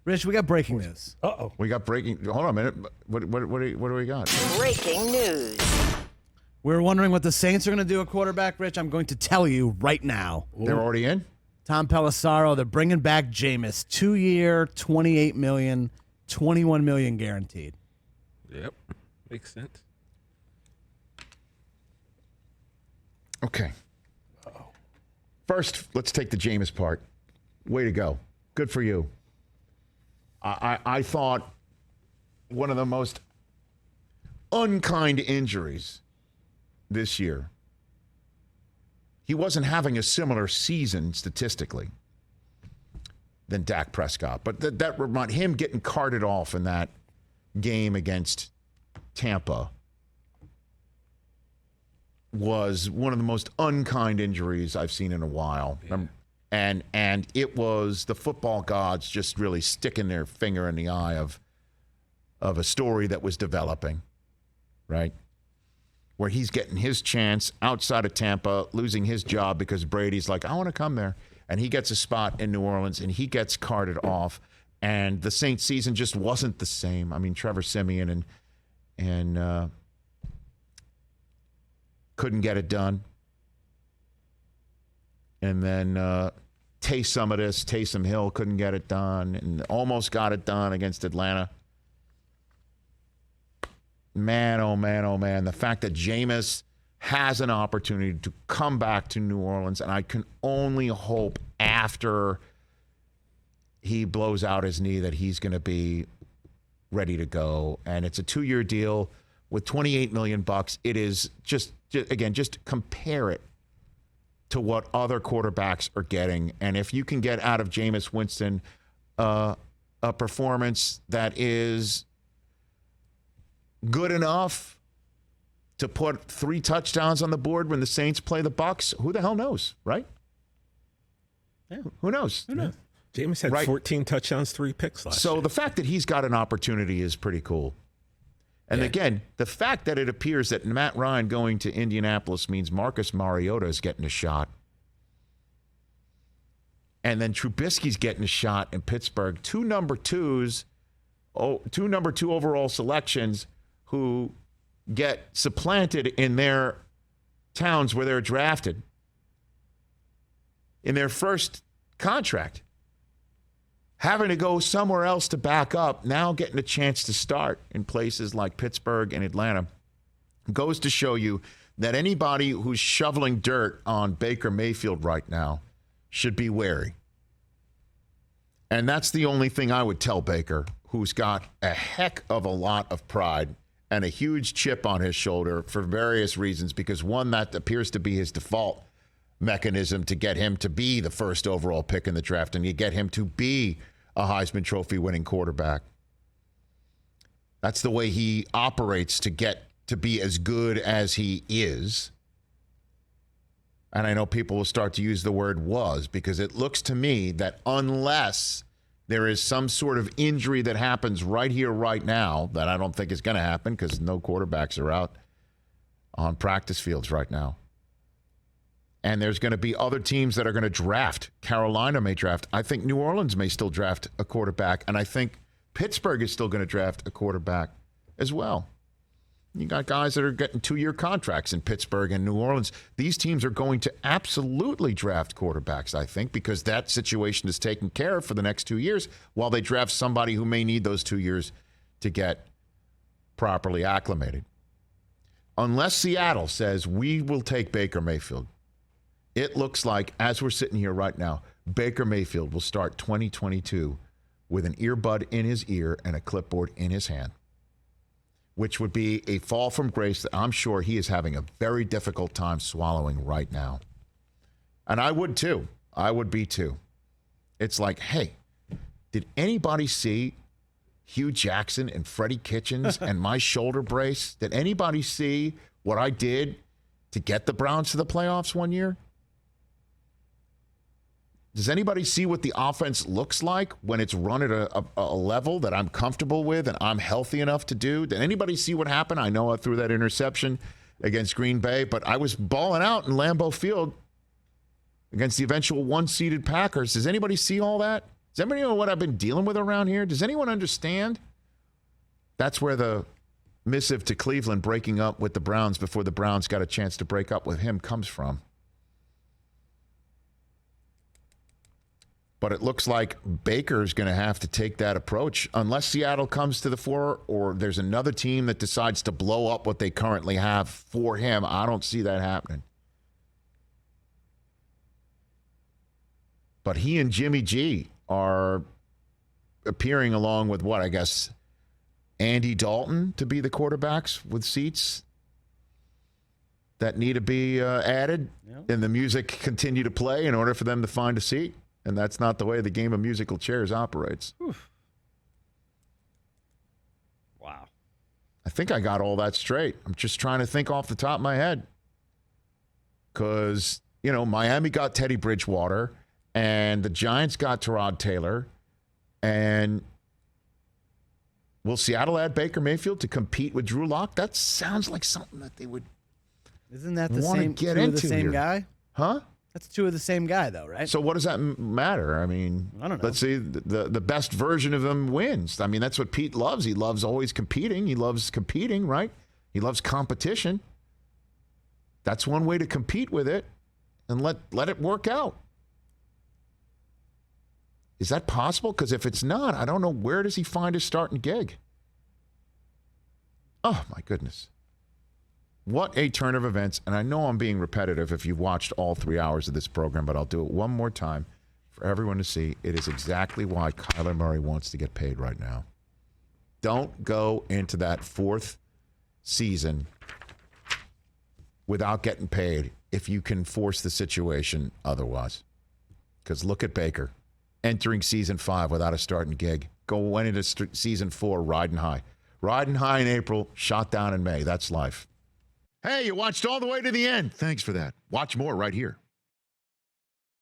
Rich, we got breaking news. Uh-oh. We got breaking. Hold on a minute. What do we got? Breaking news. We were wondering what the Saints are going to do at quarterback, Rich. I'm going to tell you right now. They're already in? Tom Pelissaro, they're bringing back Jameis. 2-year, $28 million, $21 million guaranteed. Yep. Makes sense. Okay. First, let's take the Jameis part. Way to go. Good for you. I thought one of the most unkind injuries this year. He wasn't having a similar season statistically than Dak Prescott, but that remind him getting carted off in that game against Tampa was one of the most unkind injuries I've seen in a while. Yeah. And it was the football gods just really sticking their finger in the eye of a story that was developing, right? Where he's getting his chance outside of Tampa, losing his job because Brady's like, I want to come there. And he gets a spot in New Orleans, and he gets carted off. And the Saints season just wasn't the same. I mean, Trevor Siemian and couldn't get it done. And then taste some of this. Taysom Hill couldn't get it done and almost got it done against Atlanta. Man, oh man, oh man. The fact that Jameis has an opportunity to come back to New Orleans, and I can only hope after he blows out his knee that he's going to be ready to go. And it's a 2-year deal with $28 million. It is just compare it to what other quarterbacks are getting. And if you can get out of Jameis Winston a performance that is good enough to put 3 touchdowns on the board when the Saints play the Bucs, who the hell knows, right? Yeah. Who knows? Who knows? Jameis had 14 touchdowns, 3 picks last year. So the fact that he's got an opportunity is pretty cool. And again, the fact that it appears that Matt Ryan going to Indianapolis means Marcus Mariota is getting a shot. And then Trubisky's getting a shot in Pittsburgh. 2 number 2 overall selections who get supplanted in their towns where they're drafted in their first contract. Having to go somewhere else to back up, now getting a chance to start in places like Pittsburgh and Atlanta, goes to show you that anybody who's shoveling dirt on Baker Mayfield right now should be wary. And that's the only thing I would tell Baker, who's got a heck of a lot of pride and a huge chip on his shoulder for various reasons, because one, that appears to be his default mechanism to get him to be the first overall pick in the draft, and you get him to be a Heisman Trophy winning quarterback. That's the way he operates to get to be as good as he is. And I know people will start to use the word was, because it looks to me that unless there is some sort of injury that happens right here, right now, that I don't think is going to happen because no quarterbacks are out on practice fields right now. And there's going to be other teams that are going to draft. Carolina may draft. I think New Orleans may still draft a quarterback. And I think Pittsburgh is still going to draft a quarterback as well. You got guys that are getting 2-year contracts in Pittsburgh and New Orleans. These teams are going to absolutely draft quarterbacks, I think, because that situation is taken care of for the next 2 years while they draft somebody who may need those 2 years to get properly acclimated. Unless Seattle says, we will take Baker Mayfield, it looks like, as we're sitting here right now, Baker Mayfield will start 2022 with an earbud in his ear and a clipboard in his hand, which would be a fall from grace that I'm sure he is having a very difficult time swallowing right now. And I would too. I would be too. It's like, hey, did anybody see Hugh Jackson and Freddie Kitchens and my shoulder brace? Did anybody see what I did to get the Browns to the playoffs one year? Does anybody see what the offense looks like when it's run at a level that I'm comfortable with and I'm healthy enough to do? Did anybody see what happened? I know I threw that interception against Green Bay, but I was balling out in Lambeau Field against the eventual 1-seeded Packers. Does anybody see all that? Does anybody know what I've been dealing with around here? Does anyone understand? That's where the missive to Cleveland breaking up with the Browns before the Browns got a chance to break up with him comes from. But it looks like Baker's going to have to take that approach unless Seattle comes to the fore or there's another team that decides to blow up what they currently have for him. I don't see that happening. But he and Jimmy G are appearing along with what, I guess, Andy Dalton to be the quarterbacks with seats that need to be added and the music continue to play in order for them to find a seat. And that's not the way the game of musical chairs operates. Oof. Wow. I think I got all that straight. I'm just trying to think off the top of my head. Because, Miami got Teddy Bridgewater, and the Giants got Tyrod Taylor, and will Seattle add Baker Mayfield to compete with Drew Lock? That sounds like something that they would Isn't that the want to same, get two into of the same here. guy? Huh? That's two of the same guy, though, right? So what does that matter? I mean, I don't know. Let's see, the best version of him wins. I mean, that's what Pete loves. He loves always competing. He loves competing, right? He loves competition. That's one way to compete with it and let it work out. Is that possible? Because if it's not, I don't know, where does he find his starting gig? Oh, my goodness. What a turn of events. And I know I'm being repetitive if you've watched all 3 hours of this program, but I'll do it one more time for everyone to see. It is exactly why Kyler Murray wants to get paid right now. Don't go into that fourth season without getting paid if you can force the situation otherwise. Because look at Baker entering season 5 without a starting gig. Went into season 4 riding high. Riding high in April, shot down in May. That's life. Hey, you watched all the way to the end. Thanks for that. Watch more right here.